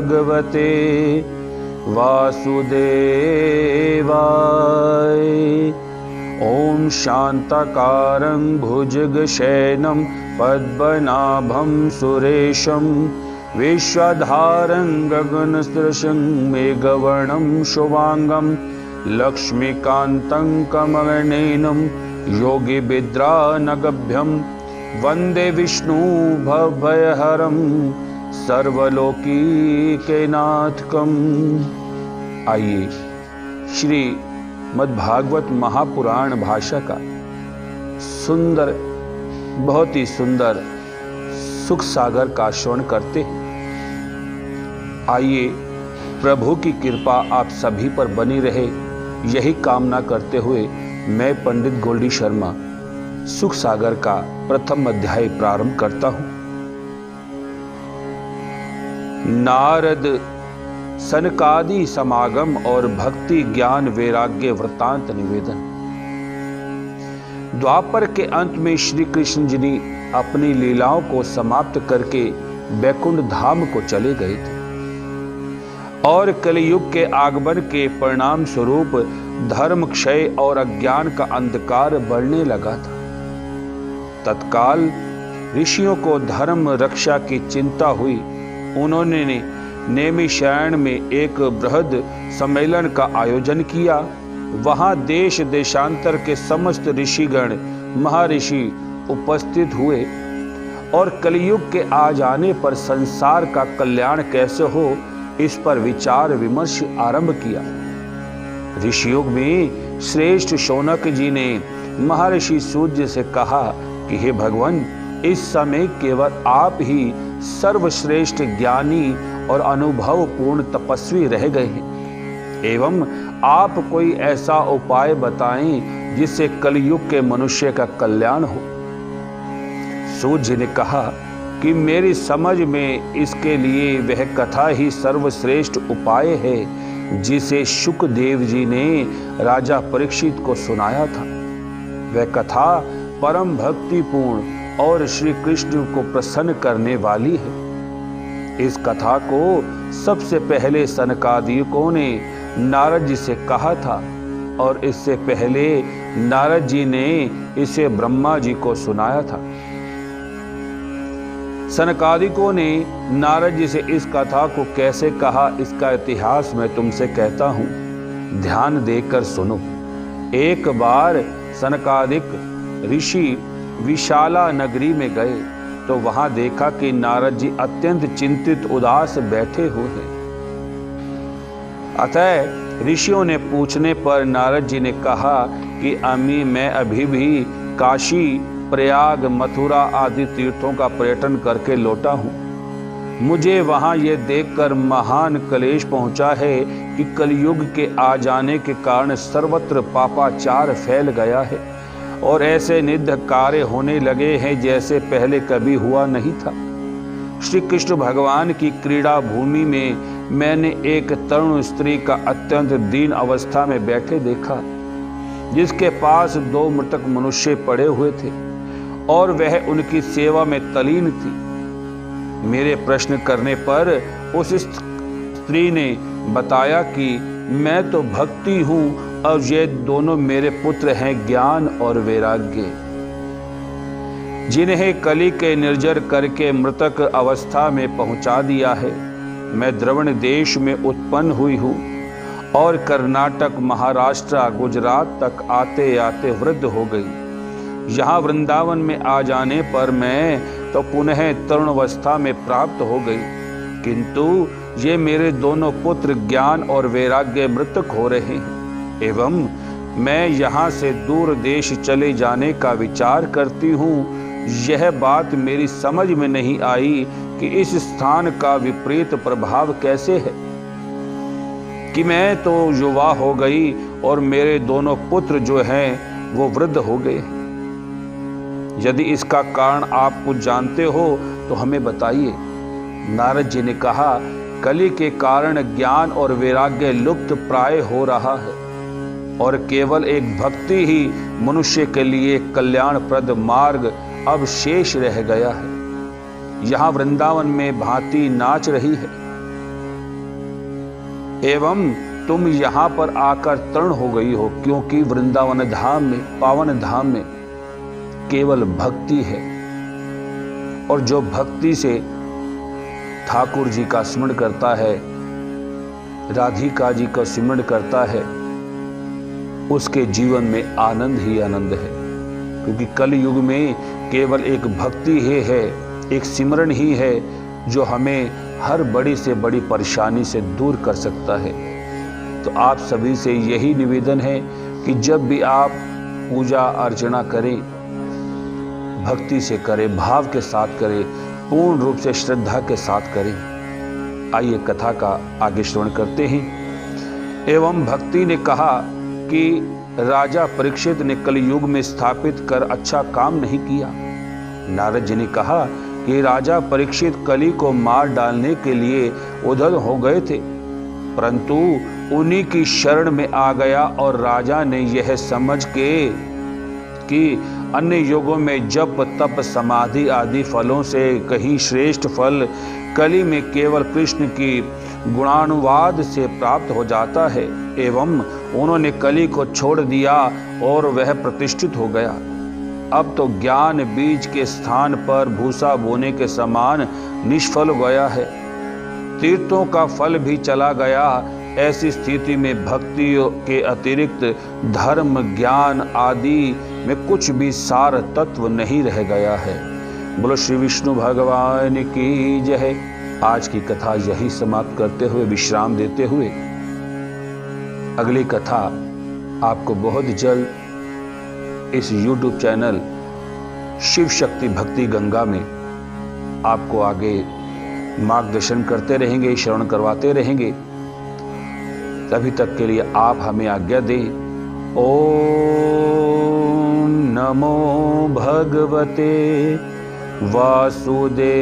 भगवते वासुदेवाय। ओम शांताकारं भुजगशयनं पद्मनाभं सुरेशं विश्वधारं गगनसदृशं मेघवर्णं शुभांगं लक्ष्मीकान्तं कमलनयनं योगिभिद्रानगभ्यं वंदे विष्णु भवभयहरं सर्वलोकीकैनाथकम्। आइए श्री मद्भागवत महापुराण भाषा का सुंदर, बहुत ही सुंदर सुख सागर का श्रवण करते हैं। आइए प्रभु की कृपा आप सभी पर बनी रहे, यही कामना करते हुए मैं पंडित गोल्डी शर्मा सुख सागर का प्रथम अध्याय प्रारंभ करता हूं। नारद सनकादि समागम और भक्ति ज्ञान वैराग्य वृतांत निवेदन। द्वापर के अंत में श्री कृष्ण जी ने अपनी लीलाओं को समाप्त करके बैकुंठ धाम को चले गए थे और कलियुग के आगमन के परिणाम स्वरूप धर्म क्षय और अज्ञान का अंधकार बढ़ने लगा था। तत्काल ऋषियों को धर्म रक्षा की चिंता हुई। उन्होंने नैमिषारण्य में एक बृहद सम्मेलन का आयोजन किया। वहां देश देशांतर के समस्त ऋषिगण महर्षि उपस्थित हुए और कलियुग के आ जाने पर संसार का कल्याण कैसे हो, इस पर विचार विमर्श आरंभ किया। ऋषियों में श्रेष्ठ शौनक जी ने महर्षि सूर्य से कहा कि हे भगवान, इस समय केवल आप ही सर्वश्रेष्ठ ज्ञानी और अनुभव पूर्ण तपस्वी रह गए हैं, एवं आप कोई ऐसा उपाय बताएं जिससे कलयुग के मनुष्य का कल्याण हो। सूर्य ने कहा कि मेरी समझ में इसके लिए वह कथा ही सर्वश्रेष्ठ उपाय है जिसे शुकदेव जी ने राजा परीक्षित को सुनाया था। वह कथा परम भक्तिपूर्ण और श्री कृष्ण को प्रसन्न करने वाली है। इस कथा को सबसे पहले सनकादिकों ने नारद जी से कहा था और इससे पहले नारद जी ने इसे ब्रह्मा जी को सुनाया था। सनकादिकों ने नारद जी से इस कथा को कैसे कहा, इसका इतिहास मैं तुमसे कहता हूं, ध्यान देकर सुनो। एक बार सनकादिक ऋषि विशाला नगरी में गए तो वहां देखा कि नारद जी अत्यंत चिंतित उदास बैठे हुए हैं। अतः ऋषियों ने पूछने पर नारद जी ने कहा कि अम्मी, मैं अभी भी काशी, प्रयाग, मथुरा आदि तीर्थों का पर्यटन करके लौटा हूँ। मुझे वहाँ ये देखकर महान क्लेश पहुँचा है कि कलयुग के आ जाने के कारण सर्वत्र पापाचार फैल गया है और ऐसे निंद कार्य होने लगे हैं जैसे पहले कभी हुआ नहीं था। श्री कृष्ण भगवान की क्रीड़ा भूमि में मैंने एक तरुण स्त्री का अत्यंत दीन अवस्था में बैठे देखा, जिसके पास 2 मृतक मनुष्य पड़े हुए थे और वह उनकी सेवा में तल्लीन थी। मेरे प्रश्न करने पर उस स्त्री ने बताया कि मैं तो भक्ति हूँ और ये दोनों मेरे पुत्र हैं ज्ञान और वैराग्य, जिन्हें कली के निर्जर करके मृतक अवस्था में पहुंचा दिया है। मैं द्रविड़ देश में उत्पन्न हुई हूँ और कर्नाटक, महाराष्ट्र, गुजरात तक आते आते वृद्ध हो गई। यहाँ वृंदावन में आ जाने पर मैं तो पुनः तरुण अवस्था में प्राप्त हो गई, किंतु ये मेरे दोनों पुत्र ज्ञान और वैराग्य मृतक हो रहे हैं एवं मैं यहाँ से दूर देश चले जाने का विचार करती हूँ। यह बात मेरी समझ में नहीं आई कि इस स्थान का विपरीत प्रभाव कैसे है कि मैं तो युवा हो गई और मेरे दोनों पुत्र जो हैं वो वृद्ध हो गए। यदि इसका कारण आप कुछ जानते हो तो हमें बताइए। नारद जी ने कहा, कली के कारण ज्ञान और वैराग्य लुप्त प्राय हो रहा है और केवल एक भक्ति ही मनुष्य के लिए कल्याणप्रद मार्ग अब शेष रह गया है। यहाँ वृंदावन में भांति नाच रही है। एवं तुम यहाँ पर आकर तृण हो गई हो, क्योंकि वृंदावन धाम में, पावन धाम में केवल भक्ति है। और जो भक्ति से ठाकुर जी का स्मरण करता है, राधिका जी का स्मरण करता है, उसके जीवन में आनंद ही आनंद है। क्योंकि कल युग में केवल एक भक्ति ही है, एक सिमरन ही है जो हमें हर बड़ी से बड़ी परेशानी से दूर कर सकता है। तो आप सभी से यही निवेदन है कि जब भी आप पूजा अर्चना करें, भक्ति से करें, भाव के साथ करें, पूर्ण रूप से श्रद्धा के साथ करें। आइए कथा का आगे श्रवण करते हैं। एवं भक्ति ने कहा कि राजा परीक्षित ने कलयुग में स्थापित कर अच्छा काम नहीं किया। नारद जी ने कहा कि राजा परीक्षित कली को मार डालने के लिए उधर हो गए थे, परंतु उन्हीं की शरण में आ गया और राजा ने यह समझ के कि अन्य युगों में जप तप समाधि आदि फलों से कहीं श्रेष्ठ फल कली में केवल कृष्ण की गुणानुवाद से प्राप्त हो जाता है। एवं उन्होंने कली को छोड़ दिया और वह प्रतिष्ठित हो गया। अब तो ज्ञान बीज के स्थान पर भूसा बोने के समान निष्फल गया है, तीर्थों का फल भी चला गया। ऐसी स्थिति में भक्ति के अतिरिक्त धर्म ज्ञान आदि में कुछ भी सार तत्व नहीं रह गया है। बोलो श्री विष्णु भगवान की जय। आज की कथा यही समाप्त करते हुए, विश्राम देते हुए, अगली कथा आपको बहुत जल्द इस YouTube चैनल शिव शक्ति भक्ति गंगा में आपको आगे मार्गदर्शन करते रहेंगे, श्रवण करवाते रहेंगे। तभी तक के लिए आप हमें आज्ञा दें। ओम नमो भगवते वासुदेवाय।